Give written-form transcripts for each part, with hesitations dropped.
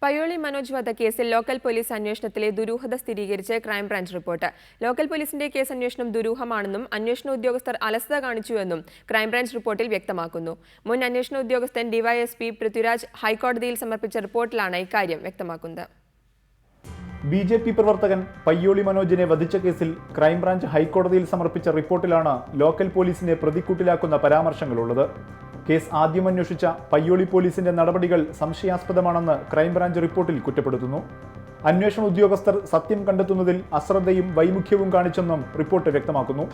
പയ്യോളി മനോജ് വധക്കേസിൽ local police അന്വേഷണത്തിലെ ദുരൂഹത സ്ഥിരീകരിച്ച് ക്രൈംബ്രാഞ്ച് റിപ്പോർട്ട്. ലോക്കൽ പോലീസിന്റെ കേസ് അന്വേഷണം ദുരൂഹമാണെന്നും അന്വേഷണ ഉദ്യോഗസ്ഥർ അലസത കാണിച്ചുവെന്നും ക്രൈംബ്രാഞ്ച് റിപ്പോർട്ടിൽ വ്യക്തമാക്കുന്നു. മുൻ അന്വേഷണ ഉദ്യോഗസ്ഥൻ ഡിവൈഎസ്പി പൃഥ്വിരാജ് ഹൈക്കോടതിയിൽ സമർപ്പിച്ച റിപ്പോർട്ടിലാണ് ഇക്കാര്യം വ്യക്തമാക്കുന്നത്. ബി.ജെ.പി. പ്രവർത്തകൻ പയ്യോളി മനോജിനെ വധിച്ച കേസിൽ ക്രൈംബ്രാഞ്ച് ഹൈക്കോടതിയിൽ സമർപ്പിച്ച റിപ്പോർട്ടിലാണ് ലോക്കൽ പോലീസിനെ പ്രതിക്കൂട്ടിലാക്കുന്ന പരാമർശങ്ങളുള്ളത്. കേസ് ആദ്യം അന്വേഷിച്ച പയ്യോളി പോലീസിന്റെ നടപടികൾ സംശയാസ്പദമാണെന്ന് ക്രൈംബ്രാഞ്ച് റിപ്പോർട്ടിൽ കുറ്റപ്പെടുത്തുന്നു. അന്വേഷണ ഉദ്യോഗസ്ഥർ സത്യം കണ്ടെത്തുന്നതിൽ അശ്രദ്ധയും വൈമുഖ്യവും കാണിച്ചെന്നും റിപ്പോർട്ട് വ്യക്തമാക്കുന്നു.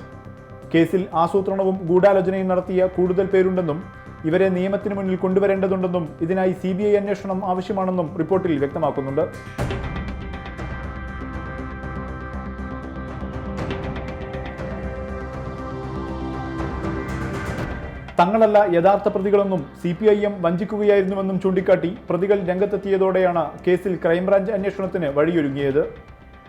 കേസിൽ ആസൂത്രണവും ഗൂഢാലോചനയും നടത്തിയ കൂടുതൽ പേരുണ്ടെന്നും ഇവരെ നിയമത്തിന് മുന്നിൽ കൊണ്ടുവരേണ്ടതുണ്ടെന്നും ഇതിനായി CBI അന്വേഷണം ആവശ്യമാണെന്നും റിപ്പോർട്ടിൽ വ്യക്തമാക്കുന്നുണ്ട്. തങ്ങളല്ല യഥാർത്ഥ പ്രതികളെന്നും CPIM വഞ്ചിക്കുകയായിരുന്നുവെന്നും ചൂണ്ടിക്കാട്ടി പ്രതികൾ രംഗത്തെത്തിയതോടെയാണ് കേസിൽ ക്രൈംബ്രാഞ്ച് അന്വേഷണത്തിന് വഴിയൊരുങ്ങിയത്.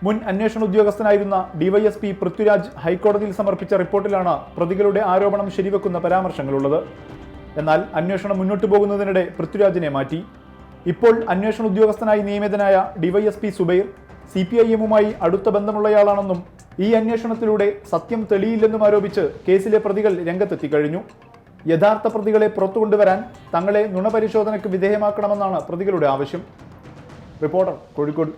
മുൻ അന്വേഷണ ഉദ്യോഗസ്ഥനായിരുന്ന DYSP പൃഥ്വിരാജ് ഹൈക്കോടതിയിൽ സമർപ്പിച്ച റിപ്പോർട്ടിലാണ് പ്രതികളുടെ ആരോപണം ശരിവെക്കുന്ന പരാമർശങ്ങളുള്ളത്. എന്നാൽ അന്വേഷണം മുന്നോട്ടു പോകുന്നതിനിടെ പൃഥ്വിരാജിനെ മാറ്റി. ഇപ്പോൾ അന്വേഷണ ഉദ്യോഗസ്ഥനായി നിയമിതനായ DYSP സുബൈർ CPIMുമായി അടുത്ത ബന്ധമുള്ളയാളാണെന്നും ഈ അന്വേഷണത്തിലൂടെ സത്യം തെളിയില്ലെന്നും ആരോപിച്ച് കേസിലെ പ്രതികൾ രംഗത്തെത്തി കഴിഞ്ഞു. യഥാർത്ഥ പ്രതികളെ പുറത്തു കൊണ്ടുവരാൻ തങ്ങളെ നുണപരിശോധനയ്ക്ക് വിധേയമാക്കണമെന്നാണ് പ്രതികളുടെ ആവശ്യം. റിപ്പോർട്ടർ, കോഴിക്കോട്.